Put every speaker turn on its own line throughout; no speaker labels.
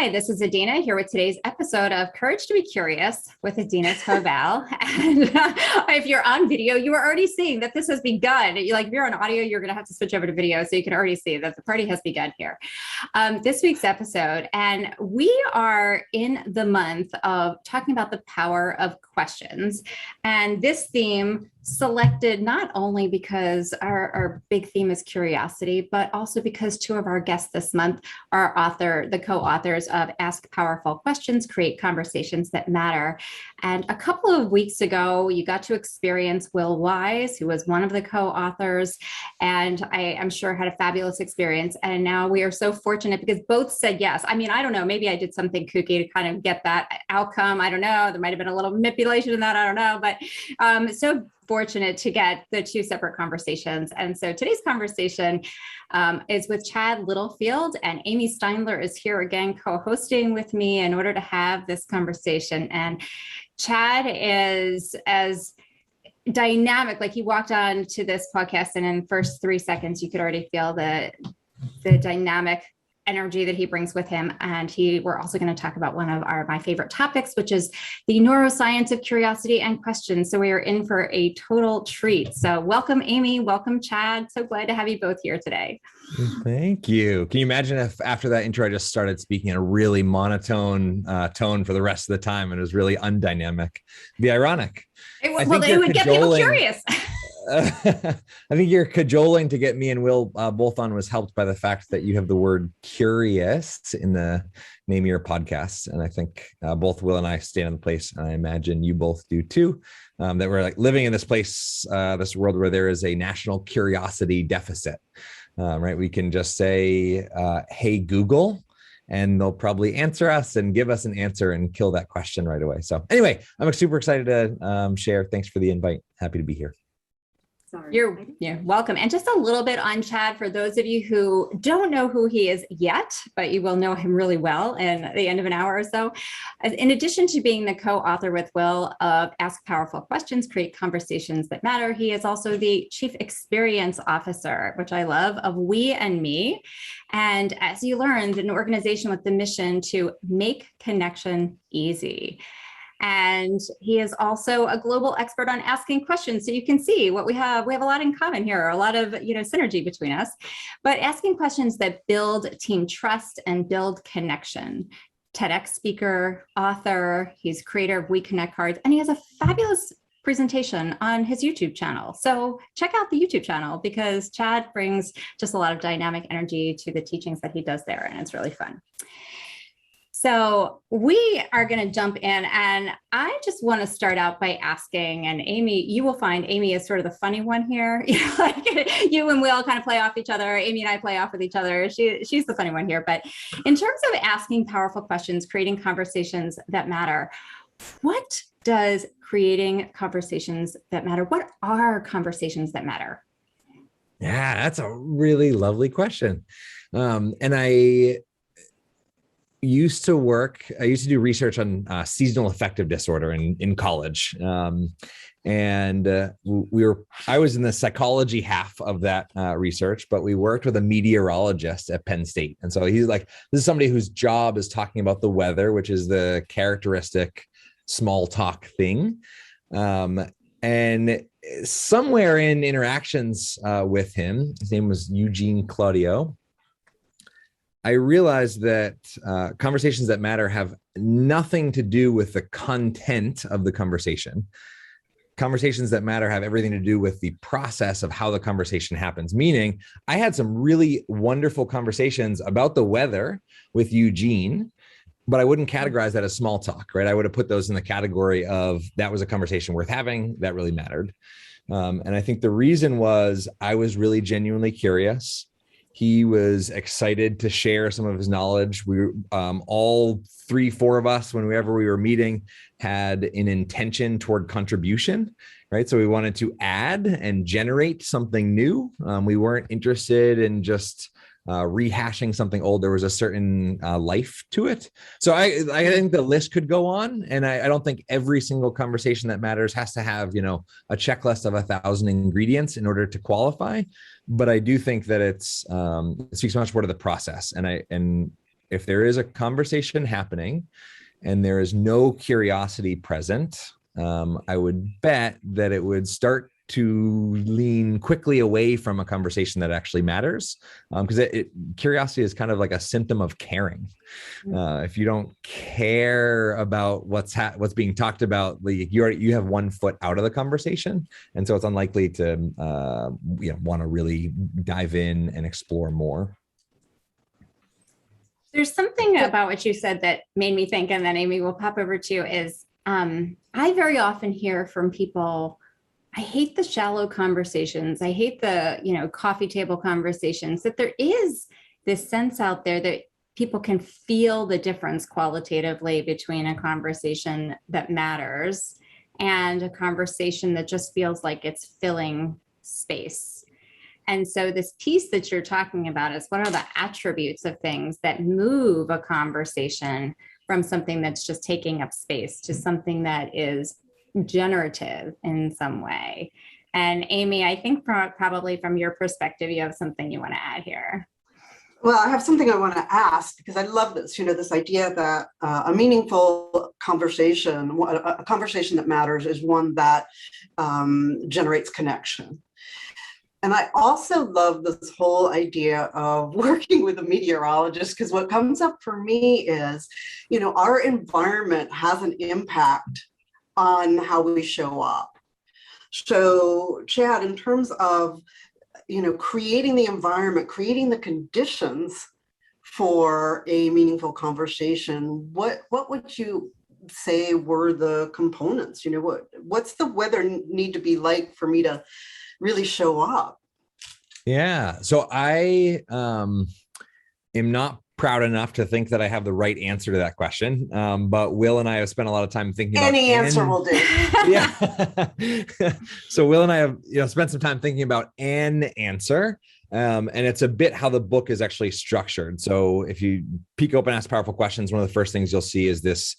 Hi, this is Adina here with today's episode of Courage to be Curious with Adina Tobel. And if you're on video, you are already seeing that this has begun. If you're on audio, you're going to have to switch over to video so you can already see that the party has begun here. This week's episode, and we are in the month of talking about the power of questions. And this theme selected not only because our big theme is curiosity, but also because two of our guests this month are the co-authors of Ask Powerful Questions, Create Conversations That Matter. And a couple of weeks ago, you got to experience Will Wise, who was one of the co-authors, and I'm sure had a fabulous experience. And now we are so fortunate because both said yes. I mean, I don't know, maybe I did something kooky to kind of get that outcome. I don't know. There might've been a little manipulation in that. I don't know, but so fortunate to get the two separate conversations. And so today's conversation is with Chad Littlefield, and Amy Steindler is here again co-hosting with me in order to have this conversation. And Chad is as dynamic, like he walked on to this podcast and in the first 3 seconds, you could already feel the dynamic energy that he brings with him. And we're also going to talk about one of my favorite topics, which is the neuroscience of curiosity and questions. So we are in for a total treat. So welcome, Amy. Welcome, Chad. So glad to have you both here today.
Thank you. Can you imagine if after that intro, I just started speaking in a really monotone tone for the rest of the time, and it was really undynamic? It'd be ironic.
It would get people curious.
I think you're cajoling to get me and Will both on was helped by the fact that you have the word curious in the name of your podcast. And I think both Will and I stand in the place, and I imagine you both do too, that we're like living in this place, this world where there is a national curiosity deficit, right? We can just say, hey, Google, and they'll probably answer us and give us an answer and kill that question right away. So anyway, I'm super excited to share. Thanks for the invite. Happy to be here.
Sorry. You're welcome. And just a little bit on Chad for those of you who don't know who he is yet, but you will know him really well in the end of an hour or so. In addition to being the co-author with Will of Ask Powerful Questions, Create Conversations That Matter, he is also the Chief Experience Officer, which I love, of We and Me. And as you learned, an organization with the mission to make connection easy. And he is also a global expert on asking questions. So you can see what we have a lot in common here, a lot of synergy between us, but asking questions that build team trust and build connection. TEDx speaker, author, he's creator of We Connect cards, and he has a fabulous presentation on his YouTube channel. So check out the YouTube channel because Chad brings just a lot of dynamic energy to the teachings that he does there, and it's really fun. So we are going to jump in, and I just want to start out by asking, and Amy, you will find Amy is sort of the funny one here. You and Will kind of play off each other. Amy and I play off with each other. She's the funny one here. But in terms of asking powerful questions, creating conversations that matter, what does creating conversations that matter? What are conversations that matter?
Yeah, that's a really lovely question. And I used to do research on seasonal affective disorder in college. I was in the psychology half of that research, but we worked with a meteorologist at Penn State. And so he's like, this is somebody whose job is talking about the weather, which is the characteristic small talk thing. And somewhere in interactions with him, his name was Eugene Claudio, I realized that conversations that matter have nothing to do with the content of the conversation. Conversations that matter have everything to do with the process of how the conversation happens. Meaning, I had some really wonderful conversations about the weather with Eugene, but I wouldn't categorize that as small talk, right? I would have put those in the category of that was a conversation worth having, that really mattered. And I think the reason was I was really genuinely curious. He was excited to share some of his knowledge. We all 3-4 of us, whenever we were meeting, had an intention toward contribution, right? So we wanted to add and generate something new. We weren't interested in just rehashing something old. There was a certain life to it. So I think the list could go on. And I don't think every single conversation that matters has to have, a checklist of 1,000 ingredients in order to qualify. But I do think that it speaks much more to the process. And if there is a conversation happening and there is no curiosity present, I would bet that it would start to lean quickly away from a conversation that actually matters, because curiosity is kind of like a symptom of caring. If you don't care about what's being talked about, you have one foot out of the conversation, and so it's unlikely to want to really dive in and explore more.
There's something about what you said that made me think, and then Amy will pop over to you, is I very often hear from people, I hate the shallow conversations. I hate the, coffee table conversations, that there is this sense out there that people can feel the difference qualitatively between a conversation that matters and a conversation that just feels like it's filling space. And so this piece that you're talking about is, what are the attributes of things that move a conversation from something that's just taking up space to something that is generative in some way? And Amy, I think probably from your perspective, you have something you want to add here.
Well, I have something I want to ask, because I love this, this idea that a meaningful conversation, a conversation that matters, is one that generates connection. And I also love this whole idea of working with a meteorologist, because what comes up for me is, our environment has an impact on how we show up. So, Chad, in terms of, creating the environment, creating the conditions for a meaningful conversation, what would you say were the components? What's the weather need to be like for me to really show up?
Yeah. So I am not proud enough to think that I have the right answer to that question. But Will and I have spent a lot of time thinking about
any answer will do.
Yeah. So Will and I have spent some time thinking about an answer. And it's a bit how the book is actually structured. So if you peek open, ask powerful questions, one of the first things you'll see is this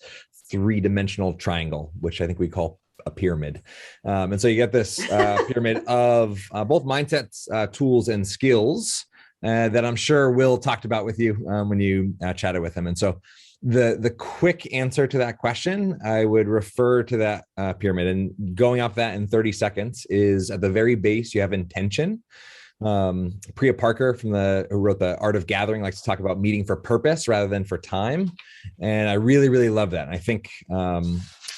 3-dimensional triangle, which I think we call a pyramid. And so you get this pyramid of both mindsets, tools, and skills that I'm sure Will talked about with you when you chatted with him. And so the quick answer to that question, I would refer to that pyramid, and going off that in 30 seconds is, at the very base, you have intention. Priya Parker, who wrote The Art of Gathering, likes to talk about meeting for purpose rather than for time. And I really, really love that. And I think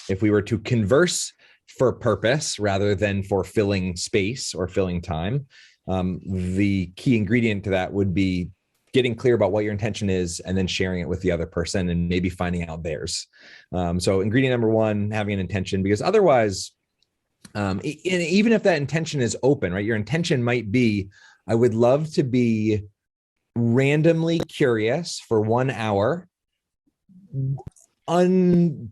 if we were to converse for purpose rather than for filling space or filling time, the key ingredient to that would be getting clear about what your intention is and then sharing it with the other person and maybe finding out theirs. So ingredient number one, having an intention, because otherwise, even if that intention is open, right? Your intention might be, I would love to be randomly curious for 1 hour, untied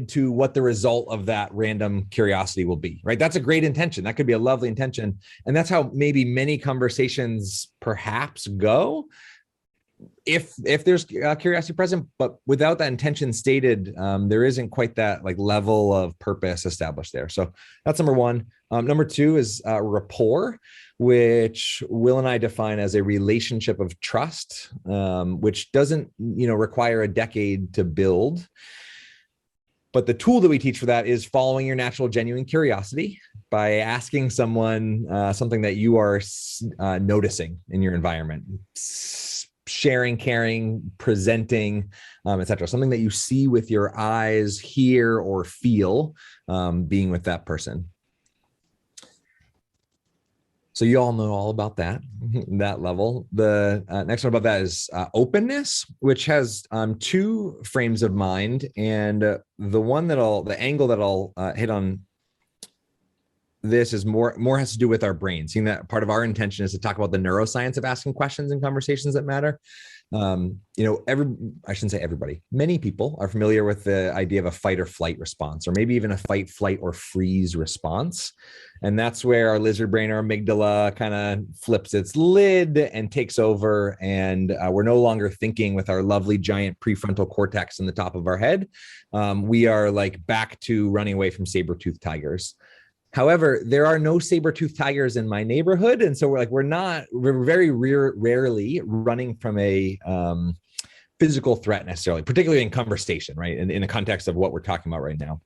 to what the result of that random curiosity will be, right? That's a great intention. That could be a lovely intention. And that's how maybe many conversations perhaps go, if there's curiosity present, but without that intention stated, there isn't quite that level of purpose established there. So that's number one. Number two is rapport, which Will and I define as a relationship of trust, which doesn't require a decade to build. But the tool that we teach for that is following your natural, genuine curiosity by asking someone something that you are noticing in your environment, sharing, caring, presenting, etc. Something that you see with your eyes, hear, or feel being with that person. So you all know all about that level. The next one about that is openness, which has two frames of mind. And the angle that I'll hit on this is more has to do with our brain. Seeing that part of our intention is to talk about the neuroscience of asking questions in conversations that matter. I shouldn't say everybody. Many people are familiar with the idea of a fight or flight response, or maybe even a fight, flight, or freeze response. And that's where our lizard brain, our amygdala, kind of flips its lid and takes over. And we're no longer thinking with our lovely giant prefrontal cortex in the top of our head. We are back to running away from saber-toothed tigers. However, there are no saber-toothed tigers in my neighborhood. And so we're very rarely running from a physical threat necessarily, particularly in conversation, right? In the context of what we're talking about right now.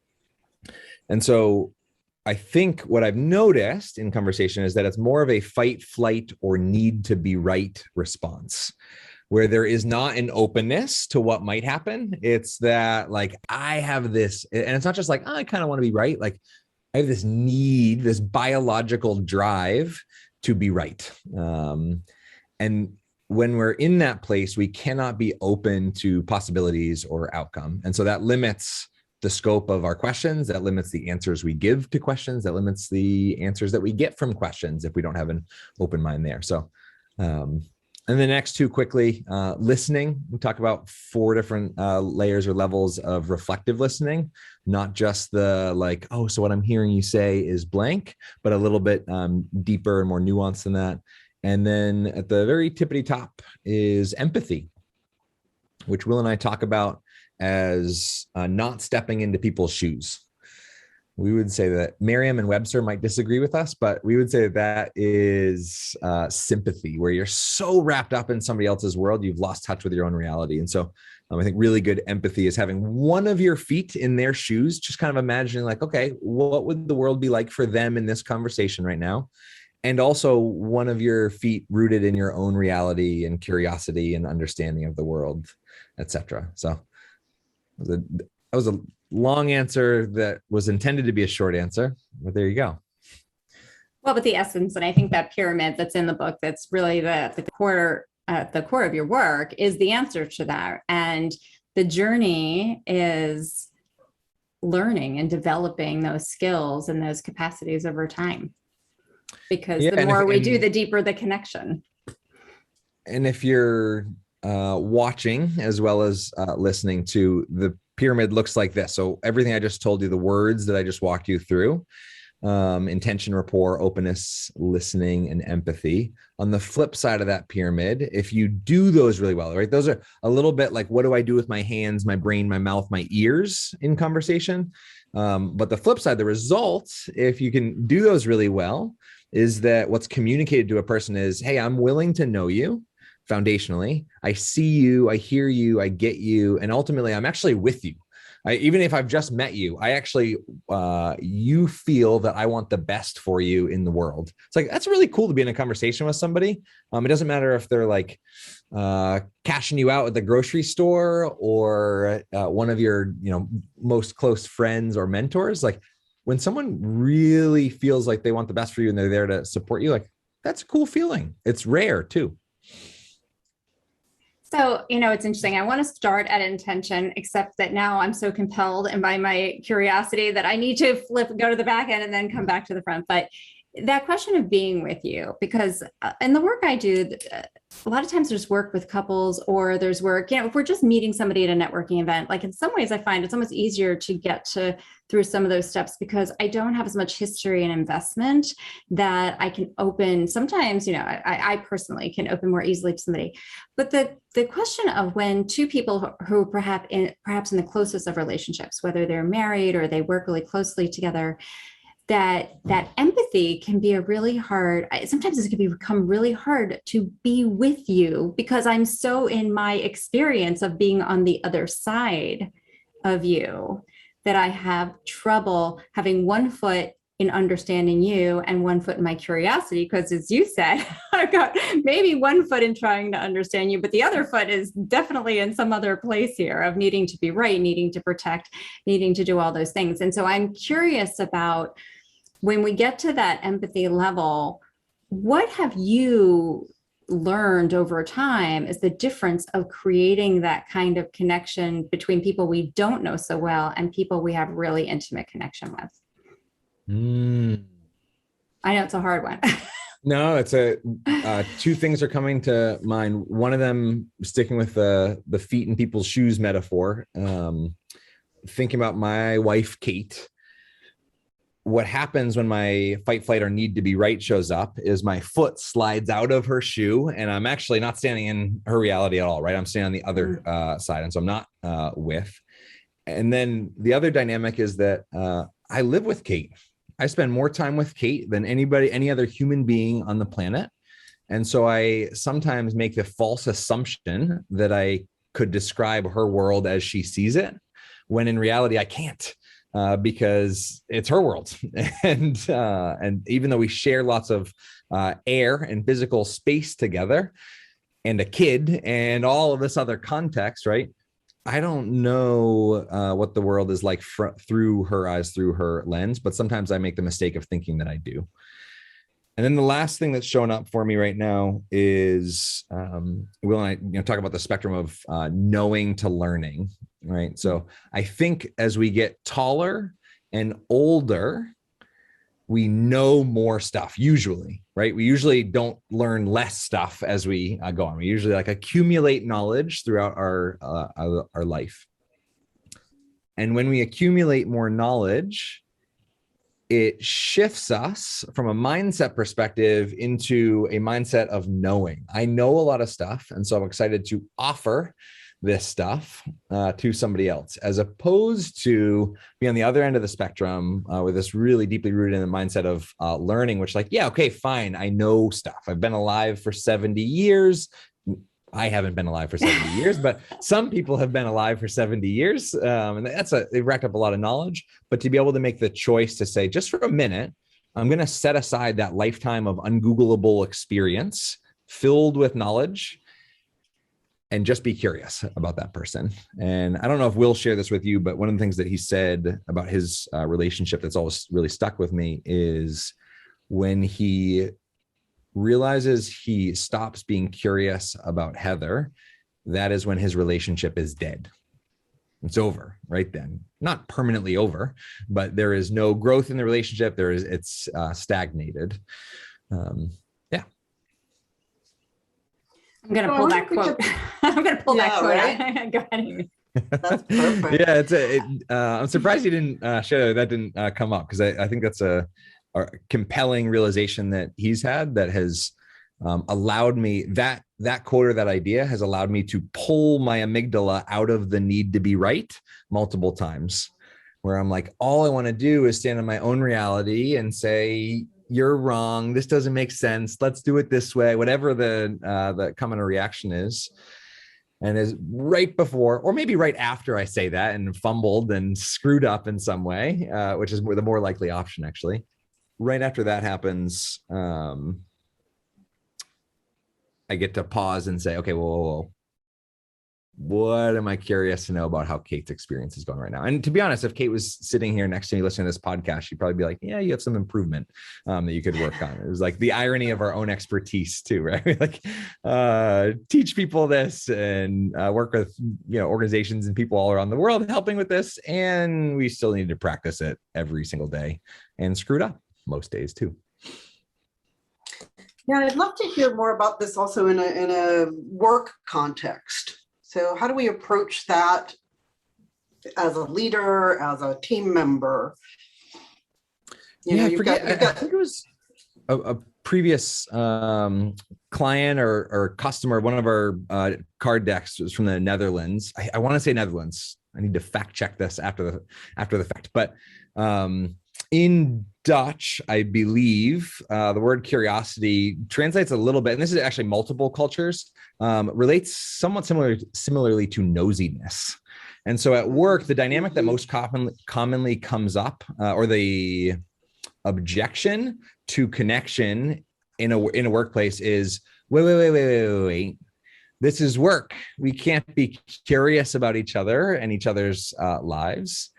And so I think what I've noticed in conversation is that it's more of a fight, flight, or need to be right response, where there is not an openness to what might happen. It's that like, I have this, and it's not just like, oh, I kind of want to be right. Like I have this need, this biological drive to be right. And when we're in that place, we cannot be open to possibilities or outcome. And so that limits the scope of our questions, that limits the answers we give to questions, that limits the answers that we get from questions if we don't have an open mind there. So, and the next two quickly, listening. We talk about 4 different layers or levels of reflective listening, not just the like, oh, so what I'm hearing you say is blank, but a little bit deeper and more nuanced than that. And then at the very tippity top is empathy, which Will and I talk about as not stepping into people's shoes. We would say that Merriam and Webster might disagree with us, but we would say that is sympathy, where you're so wrapped up in somebody else's world, you've lost touch with your own reality. And so I think really good empathy is having one of your feet in their shoes, just kind of imagining like, okay, what would the world be like for them in this conversation right now? And also one of your feet rooted in your own reality and curiosity and understanding of the world, etc. So that was a long answer that was intended to be a short answer, but there you go.
Well, but the essence, and I think that pyramid that's in the book, that's really the core of your work, is the answer to that. And the journey is learning and developing those skills and those capacities over time. Because the more we do, the deeper the connection.
And if you're watching as well as listening to, the pyramid looks like this. So everything I just told you, the words that I just walked you through, intention, rapport, openness, listening, and empathy. On the flip side of that pyramid, if you do those really well, right? Those are a little bit like, what do I do with my hands, my brain, my mouth, my ears in conversation? But the flip side, the results, if you can do those really well, is that what's communicated to a person is, hey, I'm willing to know you foundationally. I see you, I hear you, I get you, and ultimately I'm actually with you. Even if I've just met you, I actually, you feel that I want the best for you in the world. It's like, that's really cool to be in a conversation with somebody. It doesn't matter if they're like cashing you out at the grocery store or one of your, most close friends or mentors. Like when someone really feels like they want the best for you and they're there to support you, like that's a cool feeling. It's rare too.
So, it's interesting. I want to start at intention, except that now I'm so compelled and by my curiosity that I need to go to the back end and then come back to the front. But that question of being with you, because in the work I do, a lot of times there's work with couples or there's work, if we're just meeting somebody at a networking event, like in some ways I find it's almost easier to get through some of those steps because I don't have as much history and investment that I can open. Sometimes, I personally can open more easily to somebody. But the question of when two people who perhaps in the closest of relationships, whether they're married or they work really closely together, that empathy can be sometimes it can become really hard to be with you because I'm so in my experience of being on the other side of you that I have trouble having one foot in understanding you and one foot in my curiosity. Because as you said, I've got maybe one foot in trying to understand you, but the other foot is definitely in some other place here of needing to be right, needing to protect, needing to do all those things. And so I'm curious about when we get to that empathy level, what have you learned over time is the difference of creating that kind of connection between people we don't know so well and people we have really intimate connection with? I know it's a hard one.
No, it's two things are coming to mind. One of them, sticking with the feet in people's shoes metaphor, thinking about my wife, Kate. What happens when my fight, flight, or need to be right shows up is my foot slides out of her shoe and I'm actually not standing in her reality at all, right? I'm standing on the other side. And so I'm not with. And then the other dynamic is that I live with Kate. I spend more time with Kate than any other human being on the planet. And so I sometimes make the false assumption that I could describe her world as she sees it, when in reality I can't, because it's her world. And even though we share lots of air and physical space together, and a kid and all of this other context, right? I don't know what the world is like through her eyes, through her lens, but sometimes I make the mistake of thinking that I do. And then the last thing that's showing up for me right now is Will and I talk about the spectrum of knowing to learning, right? So I think as we get taller and older, we know more stuff usually, right? We usually don't learn less stuff as we go on. We usually like accumulate knowledge throughout our life. And when we accumulate more knowledge, it shifts us from a mindset perspective into a mindset of knowing. I know a lot of stuff, and so I'm excited to offer this stuff to somebody else, as opposed to be on the other end of the spectrum with this really deeply rooted in the mindset of learning, which like, yeah, okay, fine. I know stuff. I've been alive for 70 years. I haven't been alive for 70 years, but some people have been alive for 70 years. And they've racked up a lot of knowledge, but to be able to make the choice to say, just for a minute, I'm going to set aside that lifetime of ungoogleable experience filled with knowledge and just be curious about that person. And I don't know if Will share this with you, but one of the things that he said about his relationship that's always really stuck with me is when he realizes he stops being curious about Heather, that is when his relationship is dead. It's over right then. Not permanently over, but there is no growth in the relationship. It's stagnated. Yeah.
I'm going to pull that quote. I'm going to pull that quote out. Go ahead.
That's perfect.
Yeah, I'm surprised you didn't share that didn't come up, because I think that's a compelling realization that he's had that has allowed me, that quote or that idea has allowed me to pull my amygdala out of the need to be right multiple times, where I'm like, all I want to do is stand in my own reality and say, you're wrong, this doesn't make sense, let's do it this way, whatever the common reaction is. And is right before, or maybe right after I say that and fumbled and screwed up in some way, which is the more likely option, actually. Right after that happens, I get to pause and say, okay, whoa. What am I curious to know about how Kate's experience is going right now? And to be honest, if Kate was sitting here next to me listening to this podcast, she'd probably be like, yeah, you have some improvement that you could work on. It was like the irony of our own expertise too, right? Like teach people this and work with organizations and people all around the world helping with this. And we still need to practice it every single day and screw it up most days too.
Yeah, I'd love to hear more about this also in a work context. So how do we approach that as a leader, as a team member?
I think it was a previous client or customer. One of our card decks was from the Netherlands. I want to say Netherlands. I need to fact check this after the fact. But in Dutch, I believe the word curiosity translates a little bit, and this is actually multiple cultures, relates somewhat similarly to nosiness. And so at work, the dynamic that most commonly comes up, or the objection to connection in a workplace is, wait. This is work. We can't be curious about each other and each other's lives.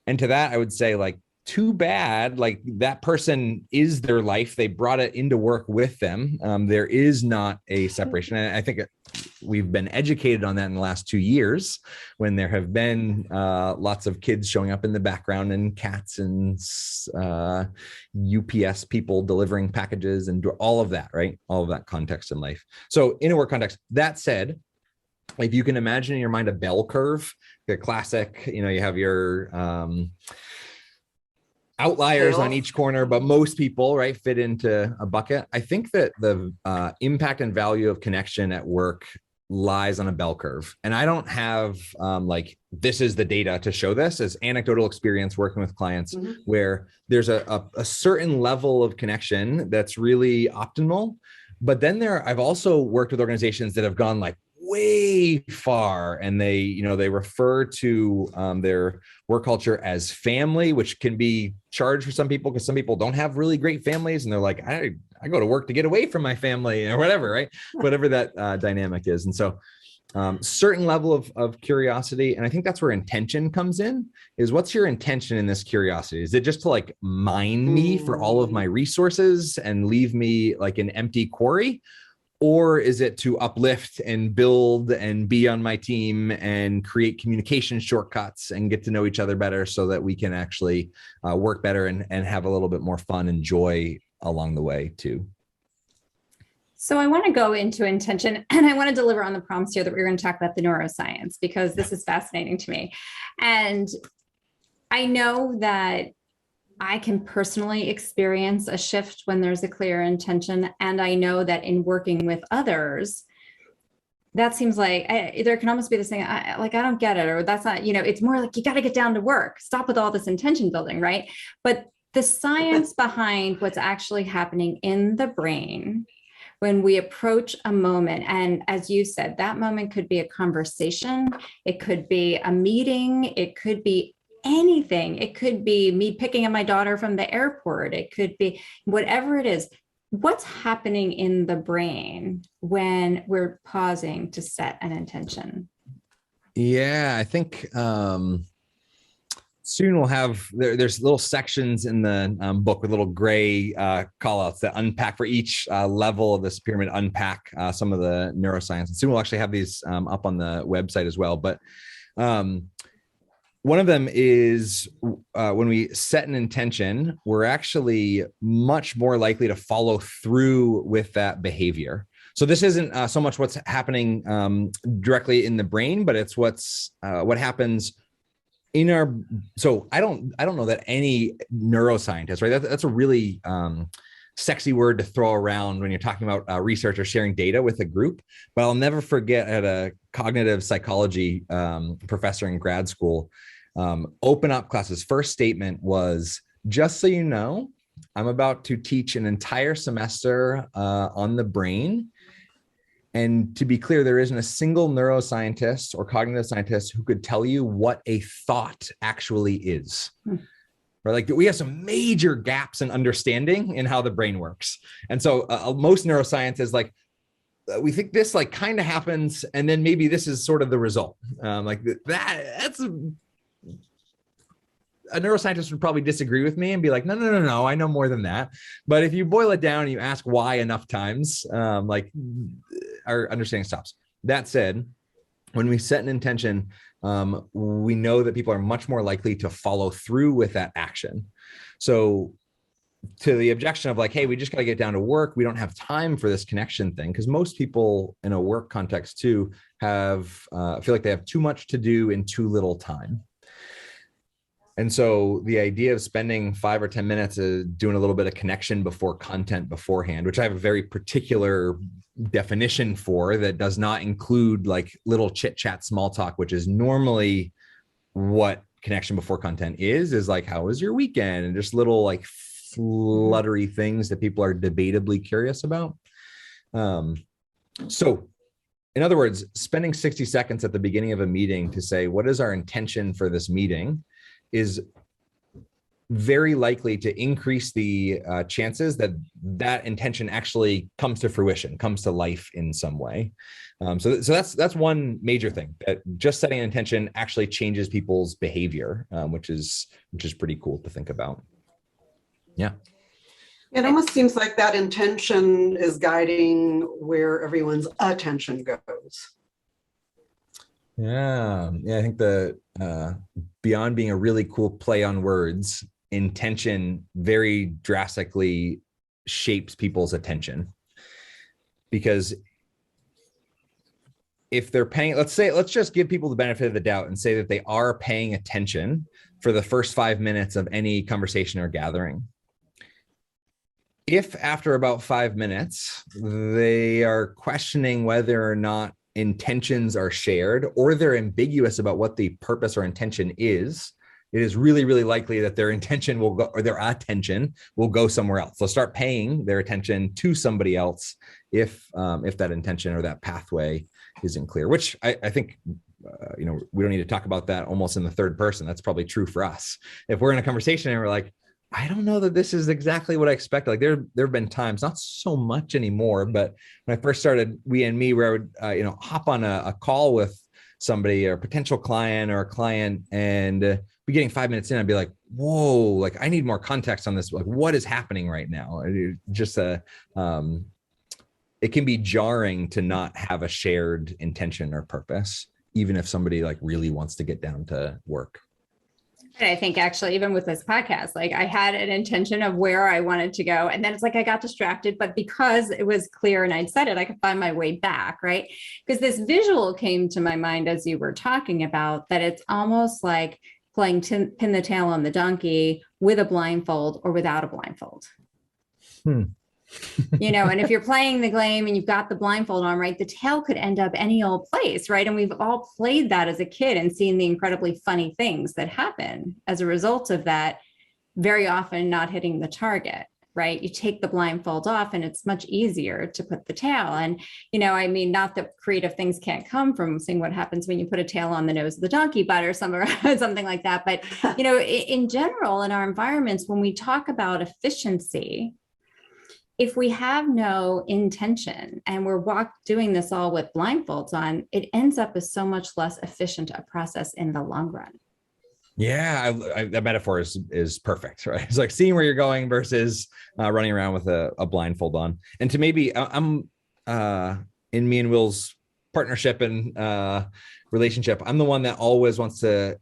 And to that, I would say, like, too bad. Like, that person is their life. They brought it into work with them. There is not a separation. And I think we've been educated on that in the last 2 years, when there have been lots of kids showing up in the background and cats and UPS people delivering packages and all of that, right? All of that context in life. So in a work context, that said, if you can imagine in your mind a bell curve, the classic, you have your outliers on each corner, but most people, right, fit into a bucket. I think that the impact and value of connection at work lies on a bell curve. And I don't have this is the data to show this, as anecdotal experience working with clients, where there's a certain level of connection that's really optimal. But then I've also worked with organizations that have gone like way far, and they refer to their work culture as family, which can be charged for some people because some people don't have really great families, and they're like, I go to work to get away from my family or whatever, right? Whatever that dynamic is. And so certain level of curiosity. And I think that's where intention comes in, is what's your intention in this curiosity? Is it just to like mine me for all of my resources and leave me like an empty quarry? Or is it to uplift and build and be on my team and create communication shortcuts and get to know each other better so that we can actually work better and have a little bit more fun and joy along the way too?
So I want to go into intention, and I want to deliver on the promise here that we're going to talk about the neuroscience, because this is fascinating to me. And I know that I can personally experience a shift when there's a clear intention. And I know that in working with others, that seems like there can almost be this thing, I don't get it, or that's not, it's more like you got to get down to work, stop with all this intention building, right? But the science behind what's actually happening in the brain when we approach a moment, and as you said, that moment could be a conversation, it could be a meeting, it could be anything. It could be me picking up my daughter from the airport. It could be whatever it is. What's happening in the brain when we're pausing to set an intention?
Yeah, I think soon we'll have, there's little sections in the book with little gray call outs that unpack for each level of this pyramid, unpack some of the neuroscience. And soon we'll actually have these up on the website as well. But one of them is when we set an intention, we're actually much more likely to follow through with that behavior. So this isn't so much what's happening directly in the brain, but it's what happens in our. So I don't know that any neuroscientist, right? That's a really sexy word to throw around when you're talking about research or sharing data with a group. But I'll never forget, at a cognitive psychology professor in grad school, open up classes. First statement was, just so you know, I'm about to teach an entire semester on the brain. And to be clear, there isn't a single neuroscientist or cognitive scientist who could tell you what a thought actually is. Right? Like, we have some major gaps in understanding in how the brain works. And so most neuroscience is like, we think this like kind of happens, and then maybe this is sort of the result. That's a neuroscientist would probably disagree with me and be like, no, I know more than that. But if you boil it down and you ask why enough times, our understanding stops. That said, when we set an intention, we know that people are much more likely to follow through with that action. So to the objection of like, hey, we just got to get down to work, we don't have time for this connection thing, because most people in a work context too feel like they have too much to do in too little time. And so the idea of spending 5 or 10 minutes doing a little bit of connection before content beforehand, which I have a very particular definition for, that does not include like little chit chat, small talk, which is normally what connection before content is like, how was your weekend? And just little like fluttery things that people are debatably curious about. So in other words, spending 60 seconds at the beginning of a meeting to say, what is our intention for this meeting, is very likely to increase the chances that that intention actually comes to fruition, comes to life in some way. So that's one major thing, that just setting an intention actually changes people's behavior, which is pretty cool to think about. Yeah.
It almost seems like that intention is guiding where everyone's attention goes.
Yeah. I think the beyond being a really cool play on words, intention very drastically shapes people's attention. Because if they're paying, let's just give people the benefit of the doubt and say that they are paying attention for the first 5 minutes of any conversation or gathering. If after about 5 minutes, they are questioning whether or not intentions are shared, or they're ambiguous about what the purpose or intention is, it is really, really likely that their intention will go, or their attention will go somewhere else. They'll start paying their attention to somebody else if that intention or that pathway isn't clear, which I think, we don't need to talk about that almost in the third person. That's probably true for us. If we're in a conversation and we're like, I don't know that this is exactly what I expected. Like there have been times, not so much anymore, but when I first started We and Me, where I would, hop on a call with somebody or a potential client or a client and be getting 5 minutes in, I'd be like, whoa, like I need more context on this. Like what is happening right now? Just it can be jarring to not have a shared intention or purpose, even if somebody like really wants to get down to work.
And I think actually, even with this podcast, like I had an intention of where I wanted to go. And then it's like I got distracted, but because it was clear and I'd said it, I could find my way back, right? Because this visual came to my mind as you were talking about that it's almost like playing pin the tail on the donkey with a blindfold or without a blindfold. And if you're playing the game and you've got the blindfold on, right, the tail could end up any old place, right? And we've all played that as a kid and seen the incredibly funny things that happen as a result of that, very often not hitting the target, right? You take the blindfold off and it's much easier to put the tail. And, not that creative things can't come from seeing what happens when you put a tail on the nose of the donkey butt or something like that. But, in general, in our environments, when we talk about efficiency, if we have no intention and we're doing this all with blindfolds on, it ends up as so much less efficient a process in the long run.
Yeah, that metaphor is perfect, right? It's like seeing where you're going versus running around with a blindfold on. And to maybe, I'm in me and Will's partnership and relationship, I'm the one that always wants to.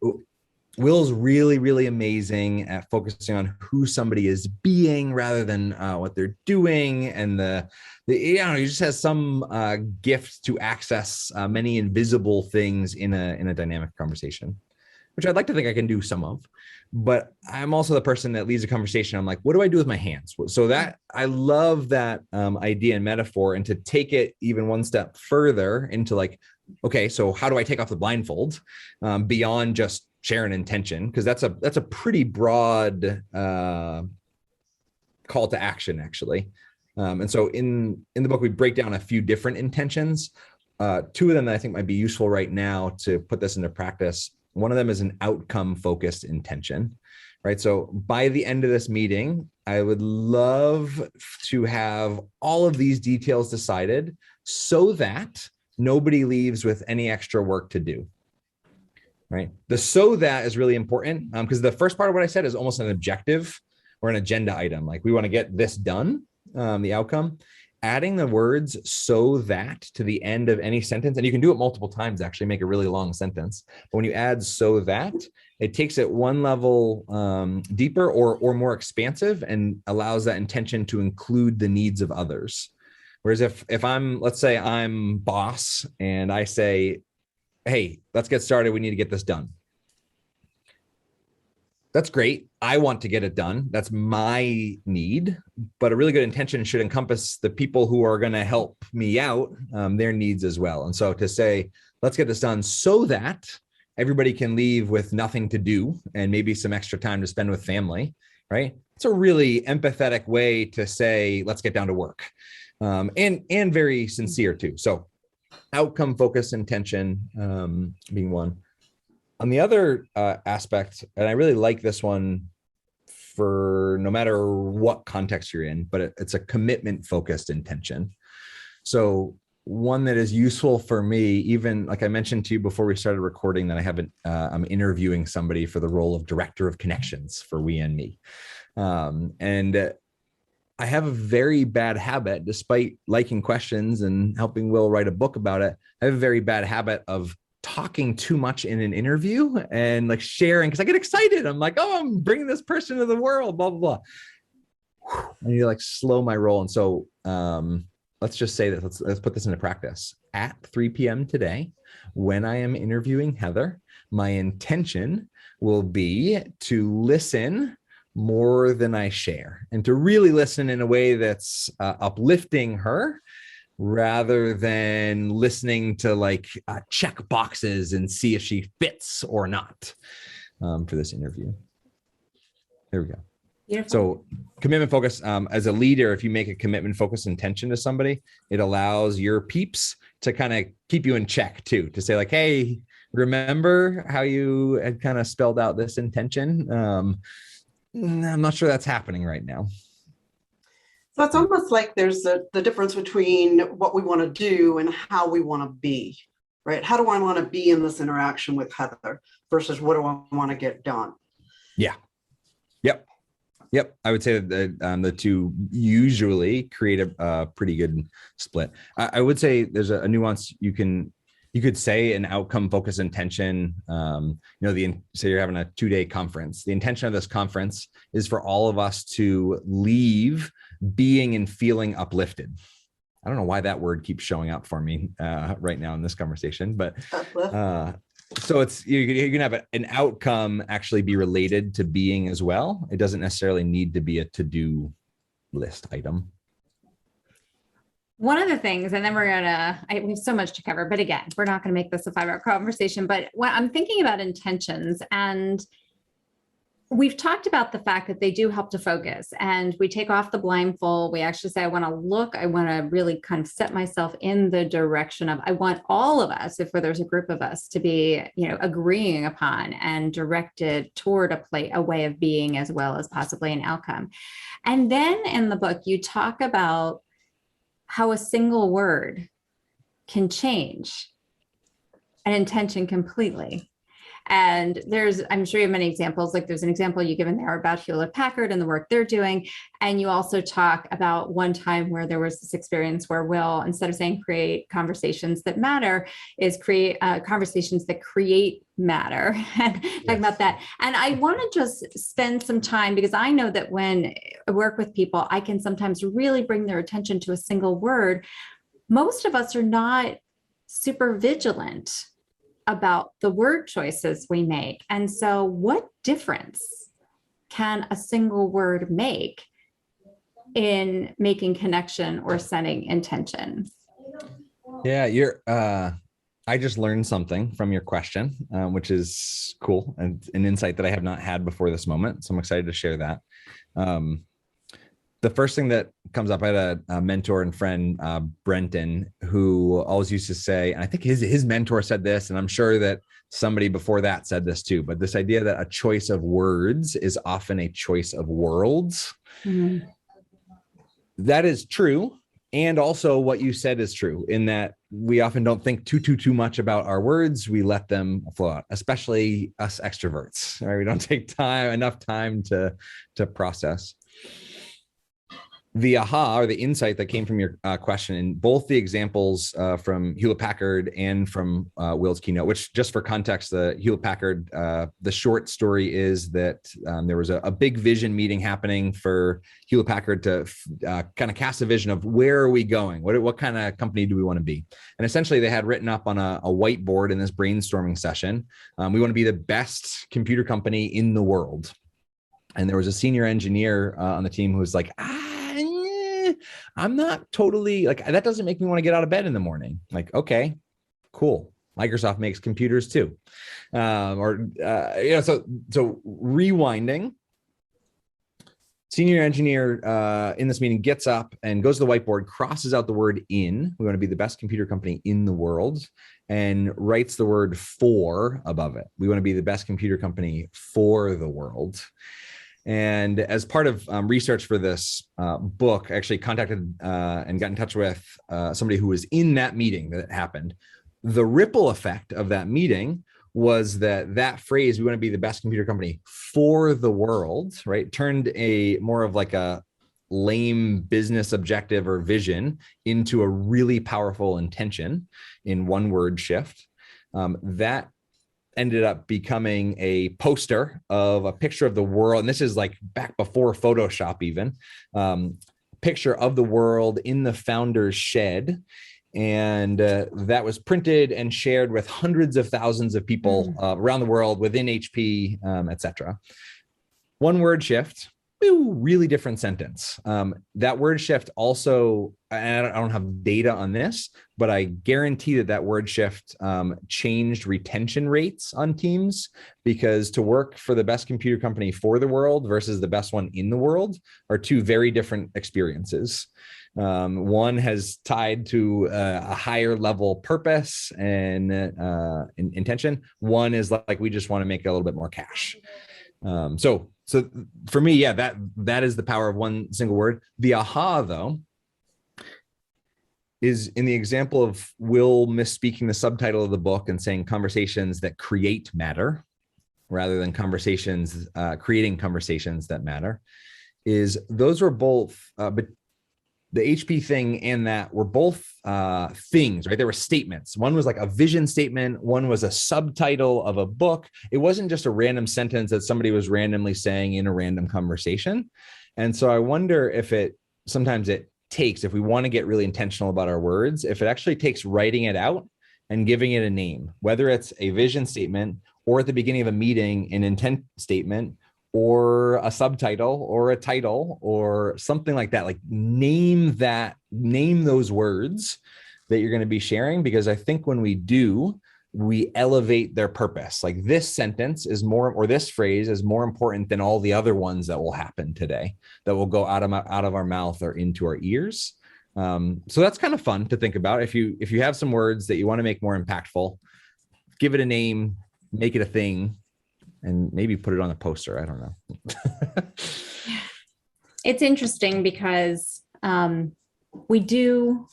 Will's really, really amazing at focusing on who somebody is being rather than what they're doing. And he just has some gift to access many invisible things in a dynamic conversation, which I'd like to think I can do some of. But I'm also the person that leads a conversation. I'm like, what do I do with my hands? So that I love that idea and metaphor, and to take it even one step further into like, okay, so how do I take off the blindfold beyond just share an intention? Because that's a pretty broad call to action, actually. And so in the book, we break down a few different intentions. Two of them that I think might be useful right now to put this into practice. One of them is an outcome focused intention, right? So by the end of this meeting, I would love to have all of these details decided so that nobody leaves with any extra work to do. Right. The so that is really important because the first part of what I said is almost an objective or an agenda item. Like we want to get this done, the outcome. Adding the words so that to the end of any sentence, and you can do it multiple times, actually make a really long sentence. But when you add so that, it takes it one level deeper or more expansive and allows that intention to include the needs of others. Whereas if let's say I'm boss and I say, hey, let's get started. We need to get this done. That's great. I want to get it done. That's my need. But a really good intention should encompass the people who are going to help me out, their needs as well. And so to say, let's get this done so that everybody can leave with nothing to do and maybe some extra time to spend with family, right? It's a really empathetic way to say, let's get down to work. And very sincere too. So outcome focused intention being one. On the other aspect, and I really like this one for no matter what context you're in, but it's a commitment focused intention. So one that is useful for me, even like I mentioned to you before we started recording, that I'm interviewing somebody for the role of director of connections for We and Me. And I have a very bad habit, despite liking questions and helping Will write a book about it. I have a very bad habit of talking too much in an interview and like sharing, because I get excited. I'm like, oh, I'm bringing this person to the world, blah, blah, blah. I need to like slow my roll. And so let's just say that let's put this into practice. At 3 p.m. today, when I am interviewing Heather, my intention will be to listen more than I share, and to really listen in a way that's uplifting her rather than listening to like check boxes and see if she fits or not for this interview. There we go.
Beautiful.
So commitment focus, as a leader, if you make a commitment focused intention to somebody, it allows your peeps to kind of keep you in check too, to say like, hey, remember how you had kind of spelled out this intention? I'm not sure that's happening right now.
So it's almost like there's the difference between what we want to do and how we want to be, right? How do I want to be in this interaction with Heather versus what do I want to get done?
Yeah. Yep. I would say that the two usually create a pretty good split. I would say there's a nuance. You could say an outcome focused intention. Say you're having a 2-day conference. The intention of this conference is for all of us to leave being and feeling uplifted. I don't know why that word keeps showing up for me right now in this conversation, but so it's you can have an outcome actually be related to being as well. It doesn't necessarily need to be a to-do list item.
One of the things, and then we have so much to cover, but again, we're not going to make this a 5-hour conversation, but when I'm thinking about intentions, and we've talked about the fact that they do help to focus, and we take off the blindfold. We actually say, I want to really kind of set myself in the direction of, I want all of us, if there's a group of us, to be, agreeing upon and directed toward a way of being, as well as possibly an outcome. And then in the book, you talk about how a single word can change an intention completely. And I'm sure you have many examples, like there's an example you give in there about Hewlett-Packard and the work they're doing. And you also talk about one time where there was this experience where Will, instead of saying create conversations that matter, is create conversations that create matter. And talking about that. And I want to just spend some time, because I know that when I work with people, I can sometimes really bring their attention to a single word. Most of us are not super vigilant about the word choices we make. And so what difference can a single word make in making connection or setting intention?
Yeah, I just learned something from your question, which is cool, and an insight that I have not had before this moment. So I'm excited to share that. The first thing that comes up, I had a mentor and friend, Brenton, who always used to say, and I think his mentor said this, and I'm sure that somebody before that said this too, but this idea that a choice of words is often a choice of worlds. Mm-hmm. That is true. And also what you said is true, in that we often don't think too much about our words. We let them flow out, especially us extroverts, right? We don't take enough time to process. The aha, or the insight that came from your question, in both the examples from Hewlett-Packard and from Will's keynote, which, just for context, the Hewlett-Packard, the short story is that there was a big vision meeting happening for Hewlett-Packard to kind of cast a vision of where are we going? What kind of company do we want to be? And essentially they had written up on a whiteboard in this brainstorming session, we want to be the best computer company in the world. And there was a senior engineer on the team who was like, I'm not totally, like, that doesn't make me want to get out of bed in the morning. Like, okay, cool. Microsoft makes computers too. So rewinding, senior engineer in this meeting gets up and goes to the whiteboard, crosses out the word in, we want to be the best computer company in the world, and writes the word for above it. We want to be the best computer company for the world. And as part of research for this book, I actually contacted and got in touch with somebody who was in that meeting that happened. The ripple effect of that meeting was that phrase, we want to be the best computer company for the world, right, turned a more of like a lame business objective or vision into a really powerful intention in one word shift. That ended up becoming a poster of a picture of the world. And this is like back before Photoshop even, picture of the world in the founder's shed. And that was printed and shared with hundreds of thousands of people around the world within HP, et cetera. One word shift, really different sentence. That word shift also I don't have data on this, but I guarantee that word shift changed retention rates on teams, because to work for the best computer company for the world versus the best one in the world are two very different experiences. One has tied to a higher level purpose and intention. One is like, we just want to make a little bit more cash. So for me, yeah, that is the power of one single word. The aha, though, is in the example of Will misspeaking the subtitle of the book and saying conversations that create matter rather than conversations, creating conversations that matter, is those were both, but the HP thing and that were both things, right? There were statements. One was like a vision statement. One was a subtitle of a book. It wasn't just a random sentence that somebody was randomly saying in a random conversation. And so I wonder if sometimes it takes, if we want to get really intentional about our words, if it actually takes writing it out and giving it a name, whether it's a vision statement or at the beginning of a meeting, an intent statement, or a subtitle or a title or something like that. Like name those words that you're going to be sharing, because I think when we do, we elevate their purpose. Like this sentence is more, or this phrase is more important than all the other ones that will happen today, that will go out of our mouth or into our ears. So that's kind of fun to think about. If you have some words that you want to make more impactful, give it a name, make it a thing, and maybe put it on a poster. I don't know.
It's interesting because we do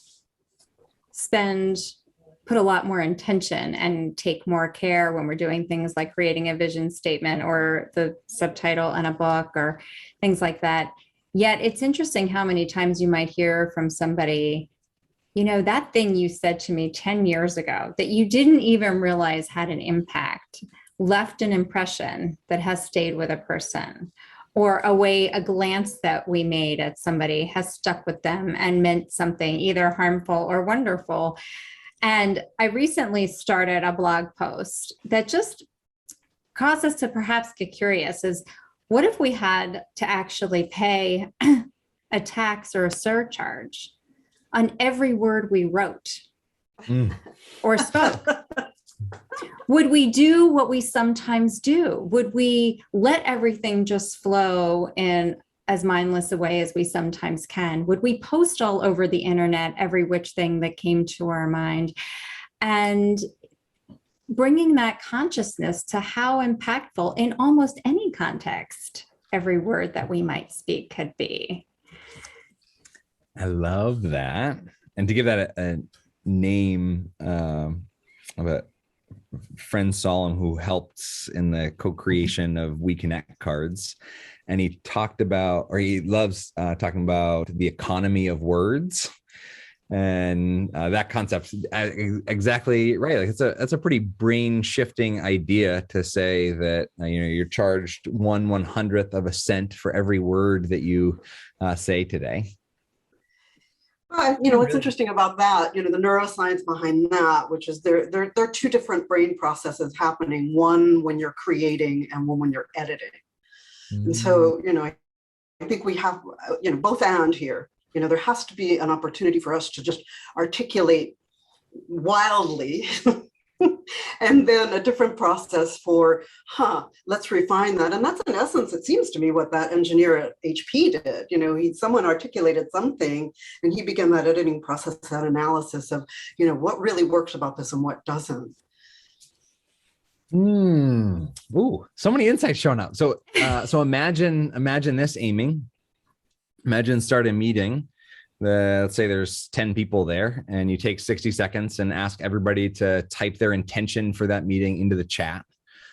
put a lot more intention and take more care when we're doing things like creating a vision statement or the subtitle in a book or things like that. Yet it's interesting how many times you might hear from somebody, that thing you said to me 10 years ago that you didn't even realize had an impact, left an impression that has stayed with a person, or a glance that we made at somebody has stuck with them and meant something either harmful or wonderful. And I recently started a blog post that just caused us to perhaps get curious, is what if we had to actually pay a tax or a surcharge on every word we wrote or spoke? Would we do what we sometimes do? Would we let everything just flow in as mindless a way as we sometimes can? Would we post all over the internet every which thing that came to our mind? And bringing that consciousness to how impactful in almost any context every word that we might speak could be.
I love that. And to give that a name, of a friend Solemn, who helped in the co-creation of We Connect cards. And he talked about, or he loves talking about the economy of words. And that concept, exactly right. Like that's a pretty brain shifting idea to say that, you're charged 1/100th of a cent for every word that you say today.
What's interesting about that, the neuroscience behind that, which is there are two different brain processes happening, one when you're creating and one when you're editing. And so, I think we have, both and here, there has to be an opportunity for us to just articulate wildly and then a different process for, let's refine that. And that's in essence, it seems to me, what that engineer at HP did. Someone articulated something and he began that editing process, that analysis of, what really works about this and what doesn't.
Ooh, so many insights showing up. So imagine this, Amy. Imagine start a meeting. Let's say there's 10 people there, and you take 60 seconds and ask everybody to type their intention for that meeting into the chat.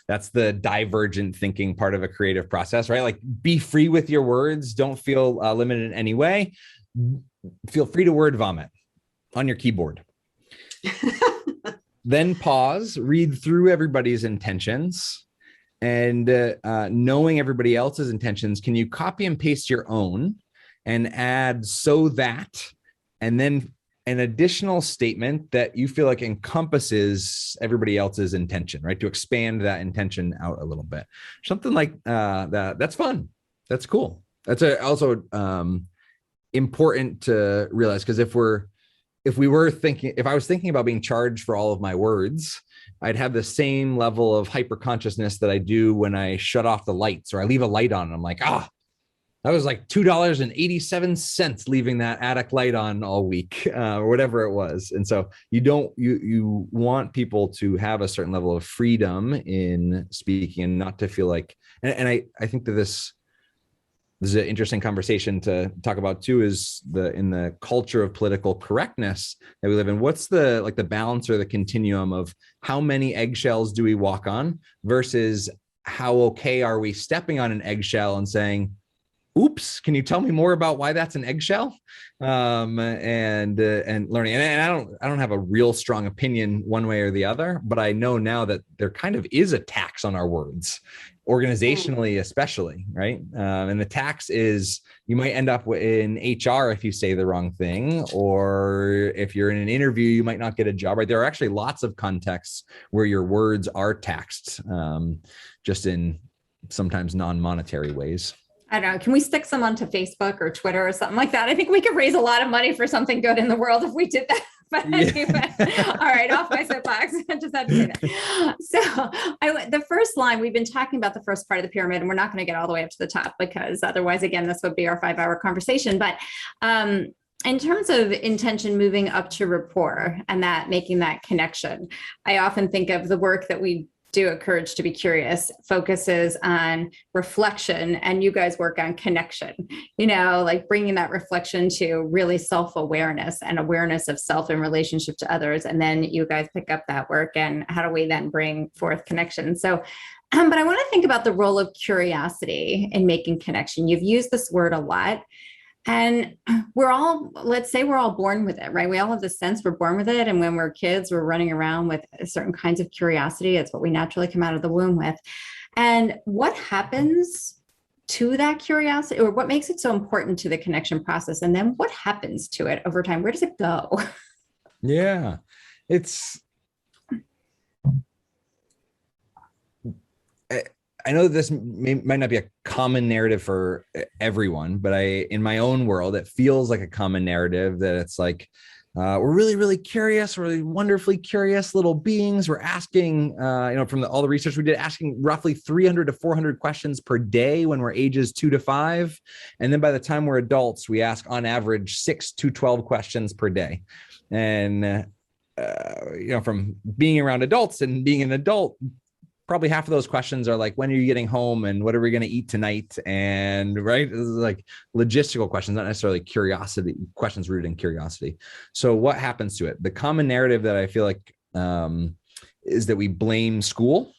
That's the divergent thinking part of a creative process, right? Like, be free with your words. Don't feel limited in any way. Feel free to word vomit on your keyboard. Then pause, read through everybody's intentions, and knowing everybody else's intentions, can you copy and paste your own and add "so that," and then an additional statement that you feel like encompasses everybody else's intention, right? To expand that intention out a little bit. Something like that. That's fun. That's cool. That's also important to realize, because if I was thinking about being charged for all of my words, I'd have the same level of hyper consciousness that I do when I shut off the lights or I leave a light on. And I'm like, that was like $2.87 leaving that attic light on all week, or whatever it was. And so you want people to have a certain level of freedom in speaking and not to feel like, and I think that this is an interesting conversation to talk about too, is in the culture of political correctness that we live in, what's the balance or the continuum of how many eggshells do we walk on versus how okay are we stepping on an eggshell and saying, oops, can you tell me more about why that's an eggshell? And learning. And I don't have a real strong opinion one way or the other, but I know now that there kind of is a tax on our words, organizationally, especially, right? And the tax is you might end up in HR if you say the wrong thing, or if you're in an interview, you might not get a job, right? There are actually lots of contexts where your words are taxed, just in sometimes non-monetary ways.
I don't know. Can we stick some onto Facebook or Twitter or something like that? I think we could raise a lot of money for something good in the world if we did that. But anyway, all right, off my soapbox. I just had to say that. So the first line, we've been talking about the first part of the pyramid, and we're not going to get all the way up to the top because otherwise, again, this would be our 5-hour conversation. But in terms of intention moving up to rapport and that making that connection, I often think of the work that we do at Courage to be Curious focuses on reflection, and you guys work on connection, like bringing that reflection to really self-awareness and awareness of self in relationship to others. And then you guys pick up that work and how do we then bring forth connection? So, but I want to think about the role of curiosity in making connection. You've used this word a lot. And let's say we're all born with it, right? We all have this sense we're born with it. And when we're kids, we're running around with certain kinds of curiosity. It's what we naturally come out of the womb with. And what happens to that curiosity, or what makes it so important to the connection process? And then what happens to it over time? Where does it go?
Yeah, I know this might not be a common narrative for everyone, but in my own world, it feels like a common narrative that it's like, we're really, really curious, we're really wonderfully curious little beings. We're asking, from all the research we did, asking roughly 300 to 400 questions per day when we're ages 2 to 5. And then by the time we're adults, we ask on average 6 to 12 questions per day. And, from being around adults and being an adult, probably half of those questions are like, when are you getting home and what are we going to eat tonight? And right, this is like logistical questions, not necessarily curiosity, questions rooted in curiosity. So what happens to it? The common narrative that I feel like is that we blame school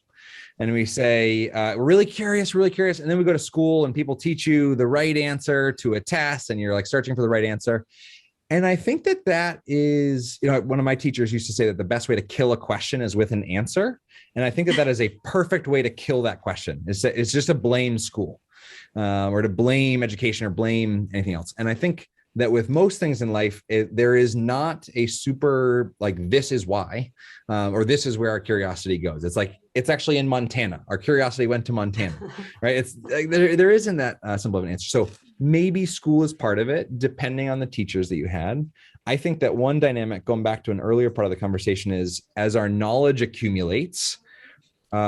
and we say, we're really curious. And then we go to school and people teach you the right answer to a test and you're like searching for the right answer. And I think that is, one of my teachers used to say that the best way to kill a question is with an answer. And I think that is a perfect way to kill that question. It's just to blame school or to blame education or blame anything else. And I think that with most things in life, there is not a super like, this is why, or this is where our curiosity goes. It's like, it's actually in Montana. Our curiosity went to Montana, right? It's like, there isn't that simple of an answer. So maybe school is part of it, depending on the teachers that you had. I think that one dynamic, going back to an earlier part of the conversation, is as our knowledge accumulates,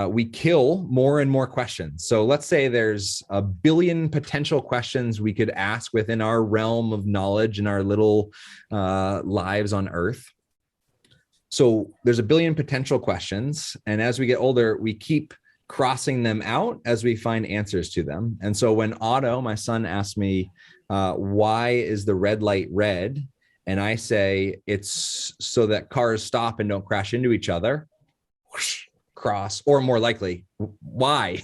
we kill more and more questions. So let's say there's 1 billion potential questions we could ask within our realm of knowledge in our little lives on Earth. So there's 1 billion potential questions. And as we get older, we keep crossing them out as we find answers to them. And so when Otto, my son, asked me, why is the red light red? And I say, it's so that cars stop and don't crash into each other. Whoosh, cross, or more likely, why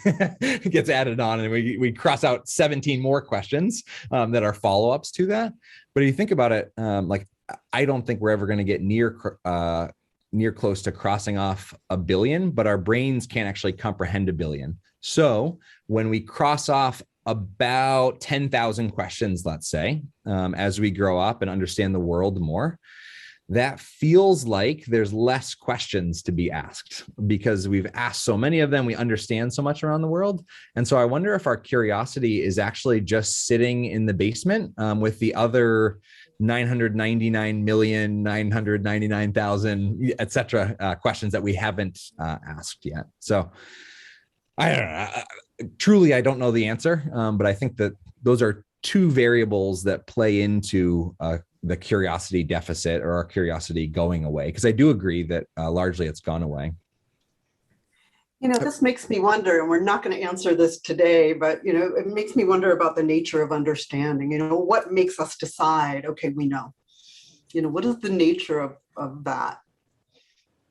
gets added on, and we cross out 17 more questions that are follow-ups to that. But if you think about it, like, I don't think we're ever going to get near close to crossing off 1 billion, but our brains can't actually comprehend 1 billion. So when we cross off about 10,000 questions, let's say, as we grow up and understand the world more, that feels like there's less questions to be asked because we've asked so many of them. We understand so much around the world. And so I wonder if our curiosity is actually just sitting in the basement with the other 999,999,000, et cetera, questions that we haven't asked yet. So I don't know. Truly, I don't know the answer, but I think that those are two variables that play into the curiosity deficit or our curiosity going away. Because I do agree that largely it's gone away.
This makes me wonder, and we're not going to answer this today, but, it makes me wonder about the nature of understanding. What makes us decide, okay, we know, what is the nature of that?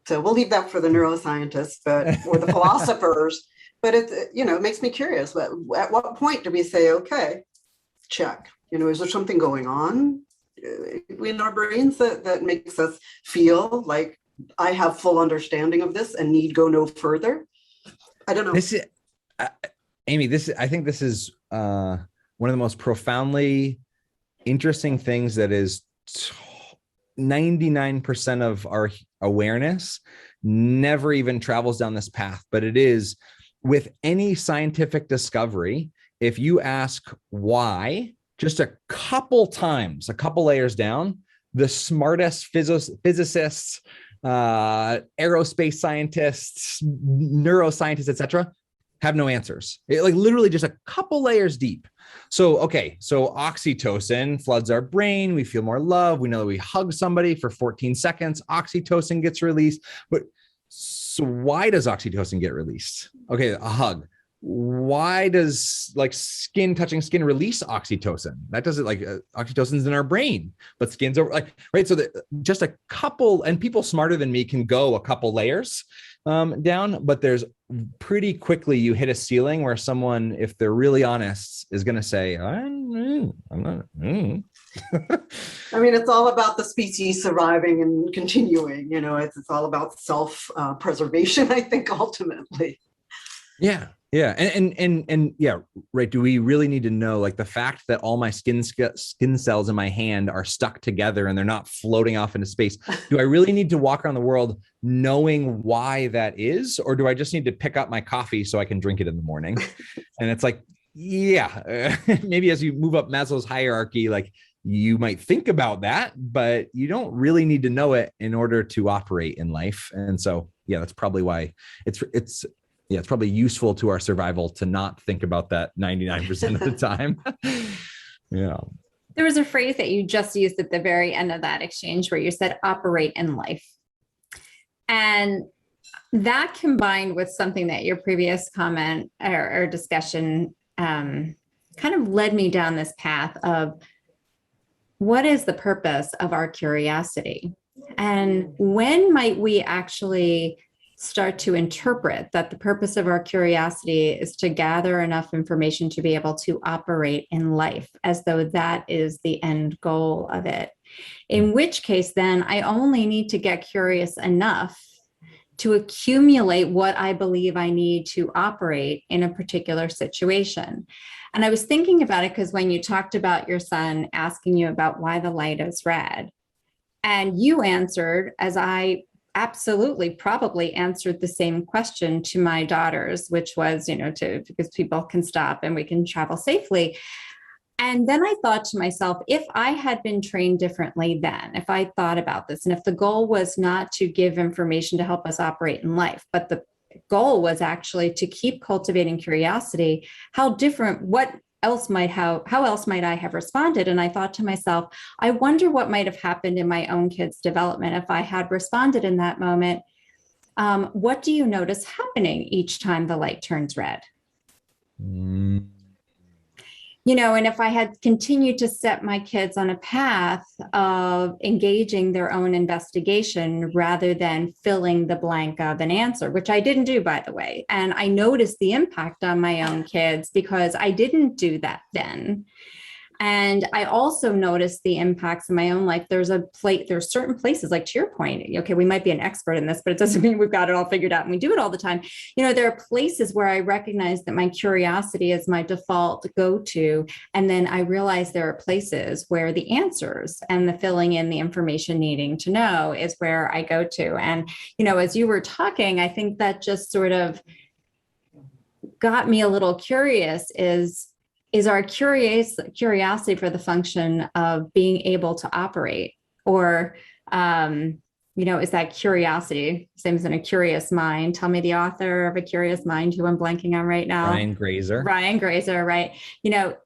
So we'll leave that for the neuroscientists, or the philosophers, but it makes me curious. But at what point do we say, okay, check, is there something going on in our brains that makes us feel like I have full understanding of this and need go no further? I don't know.
This is, Amy, I think this is one of the most profoundly interesting things that is 99% of our awareness never even travels down this path, but it is with any scientific discovery. If you ask why, just a couple times, a couple layers down, the smartest physicists, aerospace scientists, neuroscientists, et cetera, have no answers. Like literally just a couple layers deep. So oxytocin floods our brain. We feel more love. We know that we hug somebody for 14 seconds. Oxytocin gets released. But so why does oxytocin get released? Okay, a hug. Why does skin touching skin release oxytocin? That doesn't oxytocin's in our brain, but skin's over right. So just a couple, and people smarter than me can go a couple layers down, but there's pretty quickly you hit a ceiling where someone, if they're really honest, is going to say, I'm not.
I mean, it's all about the species surviving and continuing. It's all about self-preservation, I think, ultimately.
Yeah. Yeah. And yeah, right. Do we really need to know the fact that all my skin cells in my hand are stuck together and they're not floating off into space? Do I really need to walk around the world knowing why that is? Or do I just need to pick up my coffee so I can drink it in the morning? And it's yeah, maybe as you move up Maslow's hierarchy, you might think about that, but you don't really need to know it in order to operate in life. And so, yeah, that's probably why it's probably useful to our survival to not think about that 99% of the time. Yeah.
There was a phrase that you just used at the very end of that exchange where you said operate in life. And that combined with something that your previous comment or discussion kind of led me down this path of what is the purpose of our curiosity? And when might we actually start to interpret that the purpose of our curiosity is to gather enough information to be able to operate in life, as though that is the end goal of it. In which case, then I only need to get curious enough to accumulate what I believe I need to operate in a particular situation. And I was thinking about it because when you talked about your son asking you about why the light is red, and you answered, as I absolutely probably answered the same question to my daughters, which was, because people can stop and we can travel safely. And then I thought to myself, if I had been trained differently then, if I thought about this, and if the goal was not to give information to help us operate in life, but the goal was actually to keep cultivating curiosity, how else might I have responded? And I thought to myself, I wonder what might have happened in my own kids' development if I had responded in that moment. What do you notice happening each time the light turns red? And if I had continued to set my kids on a path of engaging their own investigation rather than filling the blank of an answer, which I didn't do, by the way. And I noticed the impact on my own kids because I didn't do that then. And I also noticed the impacts in my own life. There's certain places, like to your point, okay, we might be an expert in this, but it doesn't mean we've got it all figured out and we do it all the time. There are places where I recognize that my curiosity is my default go-to. And then I realize there are places where the answers and the filling in the information needing to know is where I go to. And, as you were talking, I think that just sort of got me a little curious is our curiosity for the function of being able to operate, or is that curiosity same as in a curious mind? Tell me the author of A Curious Mind, who I'm blanking on right now.
Ryan Grazer, right?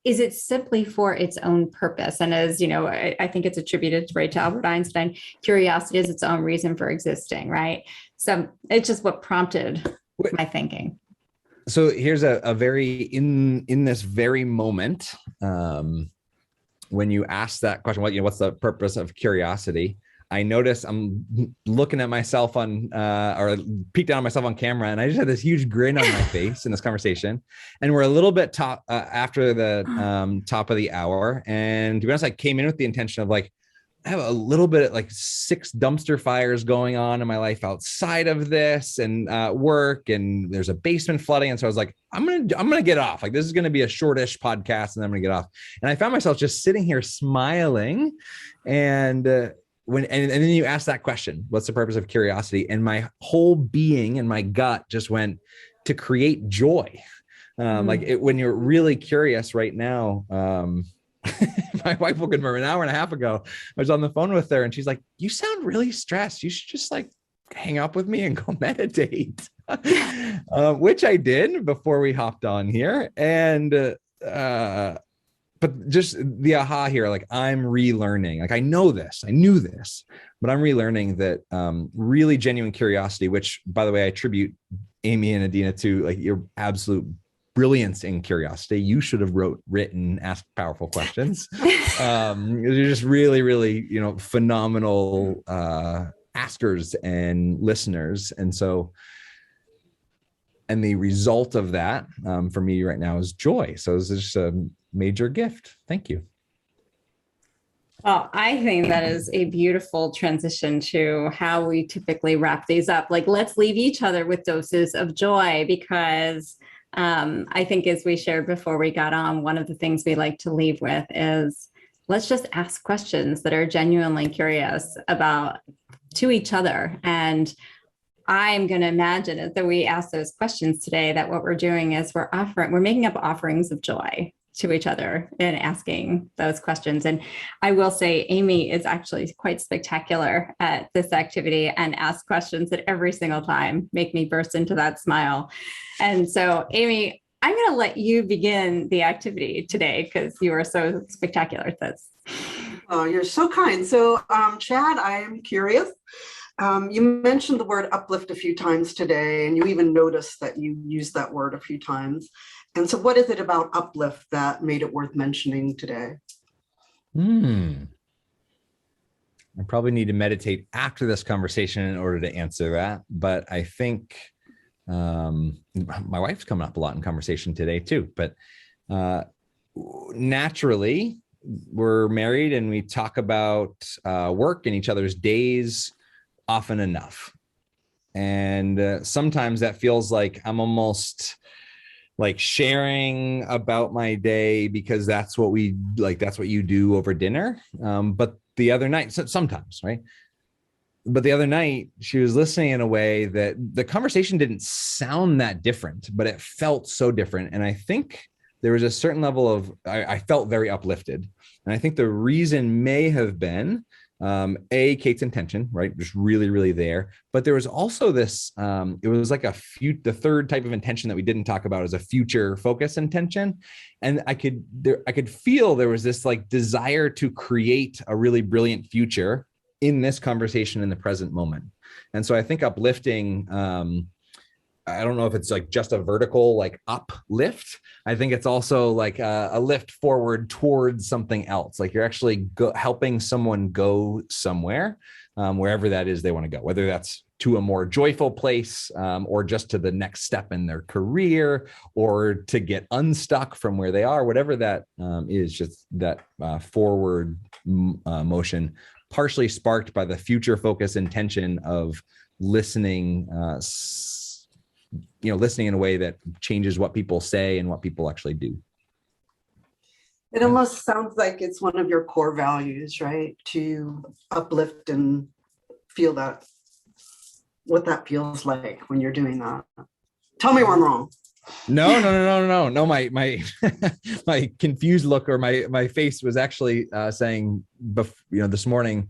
Is it simply for its own purpose? And as I think it's attributed right to Albert Einstein, curiosity is its own reason for existing, right? So it's just what prompted my thinking.
So here's a very in this very moment, when you ask that question, what's the purpose of curiosity? I notice I'm looking at myself or peek down on myself on camera, and I just had this huge grin on my face in this conversation. And we're a little bit after the top of the hour. And to be honest, I came in with the intention of I have a little bit of 6 dumpster fires going on in my life outside of this, and work, and there's a basement flooding. And so I was like, I'm gonna get off. This is gonna be a shortish podcast, and then I'm gonna get off. And I found myself just sitting here smiling. And then you ask that question, what's the purpose of curiosity? And my whole being and my gut just went to create joy. When you're really curious right now, my wife woke up an hour and a half ago. I was on the phone with her, and she's like, "You sound really stressed. You should just hang up with me and go meditate," which I did before we hopped on here. And but just the aha here, I'm relearning. I know this, I knew this, but I'm relearning that really genuine curiosity, which, by the way, I attribute Amy and Adina to your absolute brilliance in curiosity. You should have written Ask Powerful Questions. You're just really, really, phenomenal askers and listeners. And so, and the result of that for me right now is joy. So it's just a major gift. Thank you.
Well, I think that is a beautiful transition to how we typically wrap these up. Let's leave each other with doses of joy, because I think, as we shared before we got on, one of the things we like to leave with is let's just ask questions that are genuinely curious to each other. And I'm going to imagine that we ask those questions today, that what we're doing is we're making up offerings of joy to each other in asking those questions. And I will say, Amy is actually quite spectacular at this activity and asks questions that every single time make me burst into that smile. And so, Amy, I'm going to let you begin the activity today, because you are so spectacular at this.
Oh, you're so kind. So, Chad, I am curious. You mentioned the word uplift a few times today, and you even noticed that you used that word a few times. And so what is it about uplift that made it worth mentioning today?
I probably need to meditate after this conversation in order to answer that. But I think my wife's coming up a lot in conversation today too. But naturally, we're married and we talk about work and each other's days often enough. And sometimes that feels like I'm almost sharing about my day because that's what that's what you do over dinner. But the other night, sometimes, right? But the other night, she was listening in a way that the conversation didn't sound that different, but it felt so different. And I think there was a certain level of, I felt very uplifted. And I think the reason may have been Kate's intention, right? Just really, really there. But there was also this, it was the third type of intention that we didn't talk about is a future focus intention. And I could feel there was this desire to create a really brilliant future in this conversation in the present moment. And so I think uplifting, I don't know if it's just a vertical uplift. I think it's also a lift forward towards something else. You're actually helping someone go somewhere, wherever that is they want to go, whether that's to a more joyful place, or just to the next step in their career, or to get unstuck from where they are, whatever that is, just that forward motion, partially sparked by the future focus intention of listening, listening in a way that changes what people say and what people actually do.
It almost sounds like it's one of your core values, right? To uplift and feel that, what that feels like when you're doing that. Tell me where I'm wrong.
No. My my confused look, or my face was actually saying, this morning,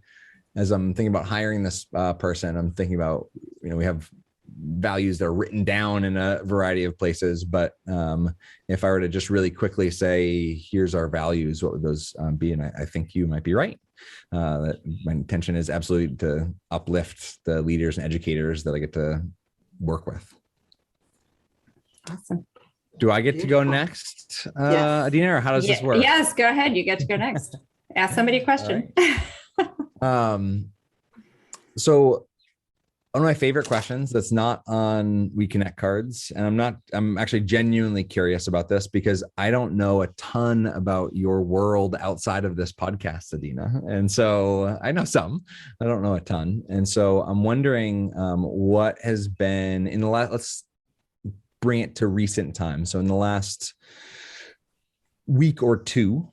as I'm thinking about hiring this person, I'm thinking about, we have values that are written down in a variety of places, but if I were to just really quickly say, here's our values, what would those be? And I think you might be right. That my intention is absolutely to uplift the leaders and educators that I get to work with.
Awesome.
Do I get to go next,
Yes.
Adina, or how does this work?
Yes, go ahead. You get to go next. Ask somebody a question.
So one of my favorite questions that's not on We Connect cards, and I'm actually genuinely curious about this because I don't know a ton about your world outside of this podcast, Adina. And so I know some, I don't know a ton. And so I'm wondering what has been in the last, let's bring it to recent times. So in the last week or two,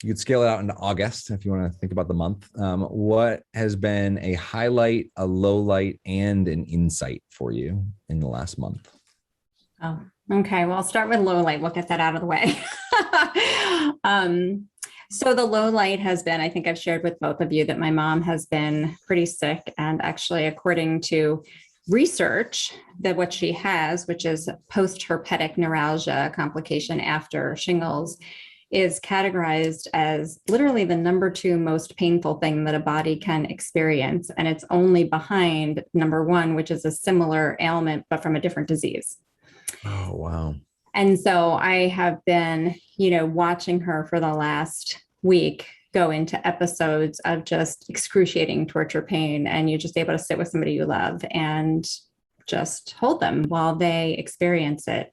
you could scale it out into August if you want to think about the month. What has been a highlight, a low light, and an insight for you in the last month?
Oh, okay. Well, I'll start with low light. We'll get that out of the way. So the low light has been, I think I've shared with both of you that my mom has been pretty sick. And actually, according to research, that what she has, which is post-herpetic neuralgia complication after shingles, is categorized as literally the number 2 most painful thing that a body can experience. And it's only behind number 1, which is a similar ailment, but from a different disease.
Oh, wow.
And so I have been, watching her for the last week go into episodes of just excruciating torture pain. And you're just able to sit with somebody you love and just hold them while they experience it.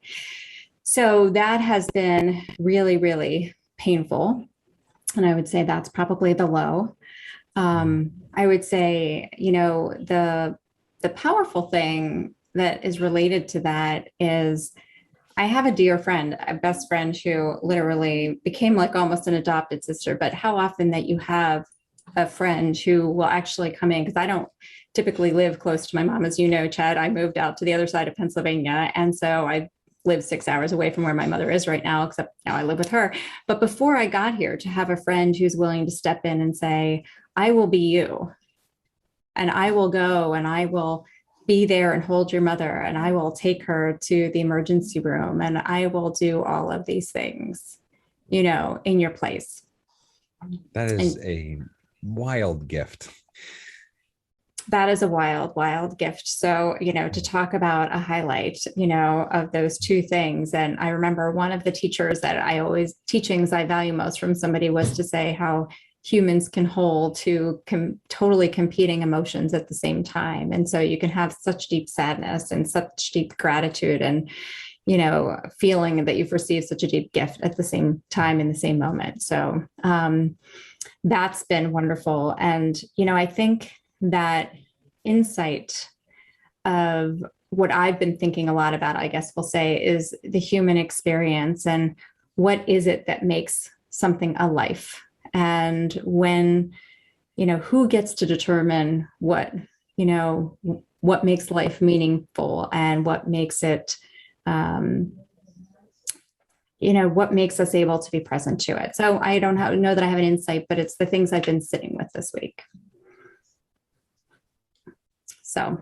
So that has been really, really painful. And I would say that's probably the low. I would say, the powerful thing that is related to that is I have a dear friend, a best friend who literally became like almost an adopted sister, but how often that you have a friend who will actually come in, because I don't typically live close to my mom. As you know, Chad, I moved out to the other side of Pennsylvania. And so I live 6 hours away from where my mother is right now, except now I live with her. But before I got here, to have a friend who's willing to step in and say, I will be you, and I will go and I will be there and hold your mother, and I will take her to the emergency room, and I will do all of these things, in your place.
That is a wild gift.
That is a wild, wild gift. So, to talk about a highlight, of those 2 things. And I remember one of the teachings I value most from somebody was to say how humans can hold 2 totally competing emotions at the same time. And so you can have such deep sadness and such deep gratitude and, feeling that you've received such a deep gift at the same time in the same moment. So that's been wonderful. And, I think that insight of what I've been thinking a lot about, I guess we'll say, is the human experience and what is it that makes something a life, and when, who gets to determine what makes life meaningful and what makes it, what makes us able to be present to it. So I don't know that I have an insight, but it's the things I've been sitting with this week. So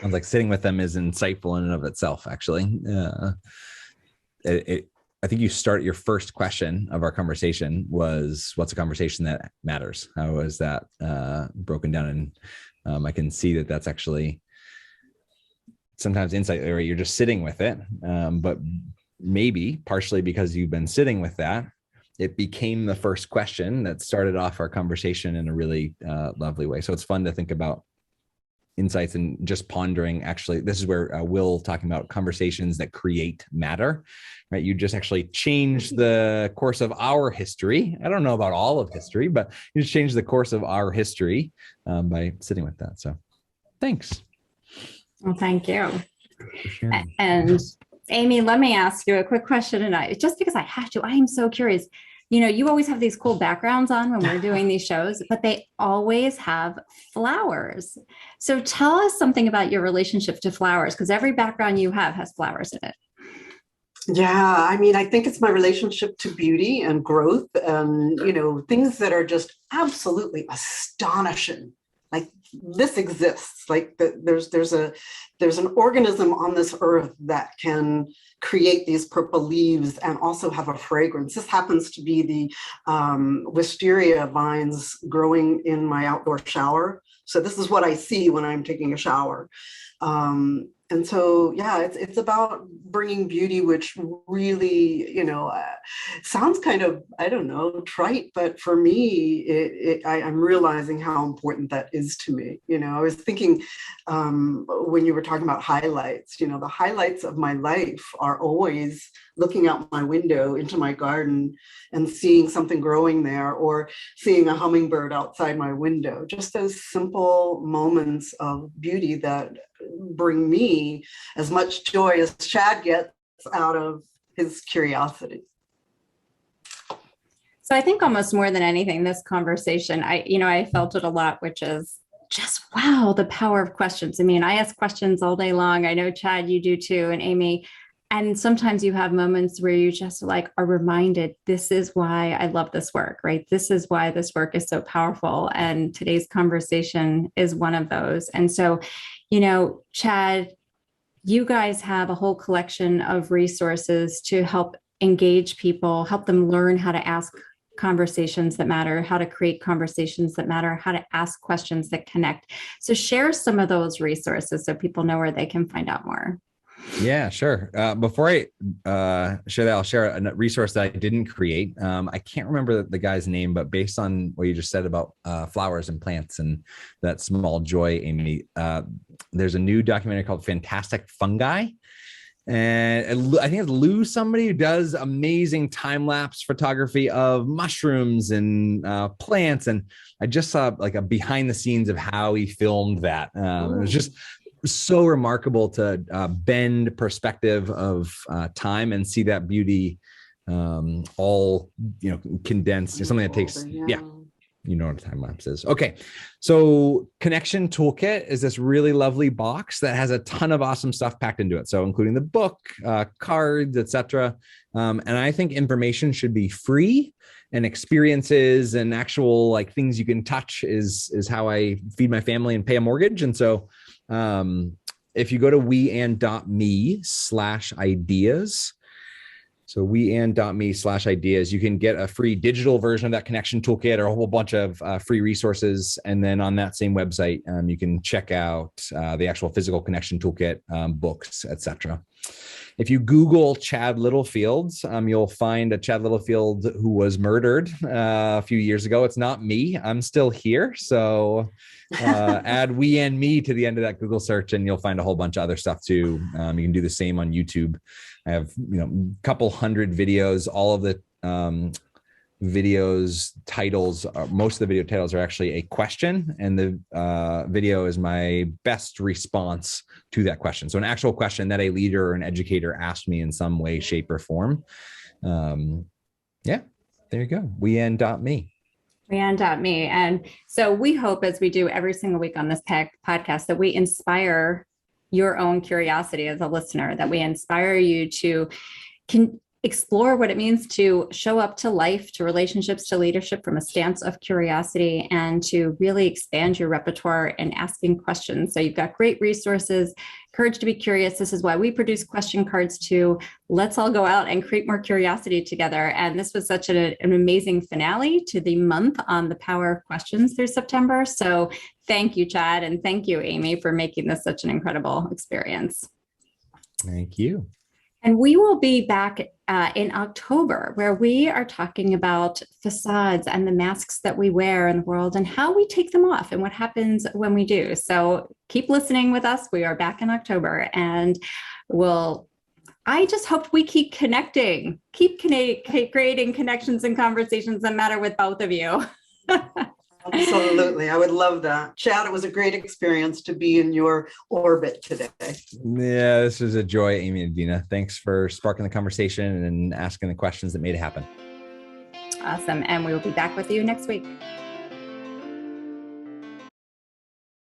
sounds like sitting with them is insightful in and of itself, actually. I think you start your first question of our conversation was, what's a conversation that matters? How was that broken down? And I can see that that's actually sometimes insight, or you're just sitting with it. But maybe partially because you've been sitting with that, it became the first question that started off our conversation in a really lovely way. So it's fun to think about insights and just pondering. Actually, this is where Will talking about conversations that create matter, right? You just actually change the course of our history. I don't know about all of history, but you just change the course of our history by sitting with that. So thanks.
Well, thank you. And Amy, let me ask you a quick question tonight, just because I have to. I am so curious. You know, you always have these cool backgrounds on when we're doing these shows, but they always have flowers. So tell us something about your relationship to flowers, because every background you have has flowers in it.
Yeah, I mean, I think it's my relationship to beauty and growth and, you know, things that are just absolutely astonishing. Like this exists. Like there's an organism on this earth that can create these purple leaves and also have a fragrance. This happens to be the wisteria vines growing in my outdoor shower. So this is what I see when I'm taking a shower. And so, yeah, it's about bringing beauty, which really, you know, sounds kind of, I don't know, trite, but for me, I'm realizing how important that is to me. You know, I was thinking when you were talking about highlights, you know, the highlights of my life are always looking out my window into my garden and seeing something growing there, or seeing a hummingbird outside my window. Just those simple moments of beauty that bring me as much joy as Chad gets out of his curiosity.
So I think almost more than anything, this conversation, I felt it a lot, which is just, wow, the power of questions. I mean, I ask questions all day long. I know, Chad, you do too, and Amy. And sometimes you have moments where you just like are reminded, this is why I love this work, right? This is why this work is so powerful. And today's conversation is one of those. And so, you know, Chad, you guys have a whole collection of resources to help engage people, help them learn how to ask conversations that matter, how to create conversations that matter, how to ask questions that connect. So share some of those resources so people know where they can find out more.
Yeah, sure. Before I share that, I'll share a resource that I didn't create. I can't remember the guy's name, but based on what you just said about flowers and plants and that small joy, Amy, there's a new documentary called Fantastic Fungi. And I think it's Lou, somebody who does amazing time-lapse photography of mushrooms and plants. And I just saw like a behind the scenes of how he filmed that. It was just so remarkable to bend perspective of time and see that beauty all, you know, condensed. It's something that takes, yeah, you know what a time lapse is. Okay. So Connection Toolkit is this really lovely box that has a ton of awesome stuff packed into it. So including the book, cards, etc. And I think information should be free, and experiences and actual like things you can touch is how I feed my family and pay a mortgage. And so if you go to weand.me/ideas, so weand.me/ideas, you can get a free digital version of that Connection Toolkit or a whole bunch of free resources. And then on that same website, you can check out the actual physical Connection Toolkit, books, etc. If you Google Chad Littlefield, you'll find a Chad Littlefield who was murdered a few years ago. It's not me. I'm still here. So add we and me to the end of that Google search, and you'll find a whole bunch of other stuff too. You can do the same on YouTube. I have, you know, a couple hundred videos. All of the videos titles, most of the video titles are actually a question, and the video is my best response to that question. So an actual question that a leader or an educator asked me in some way, shape, or form. Yeah, there you go. weand.me.
weand.me. And so we hope, as we do every single week on this podcast, that we inspire your own curiosity as a listener, that we inspire you to explore what it means to show up to life, to relationships, to leadership from a stance of curiosity, and to really expand your repertoire in asking questions. So you've got great resources, Courage to be Curious. This is why we produce question cards too. Let's all go out and create more curiosity together. And this was such an amazing finale to the month on the power of questions through September. So thank you, Chad, and thank you, Amy, for making this such an incredible experience.
Thank you.
And we will be back in October, where we are talking about facades and the masks that we wear in the world and how we take them off and what happens when we do. So keep listening with us. We are back in October, and I just hope we keep connecting, creating connections and conversations that matter with both of you.
Absolutely. I would love that. Chad, it was a great experience to be in your orbit today.
Yeah, this was a joy, Amy and Dina. Thanks for sparking the conversation and asking the questions that made it happen.
Awesome. And we will be back with you next week.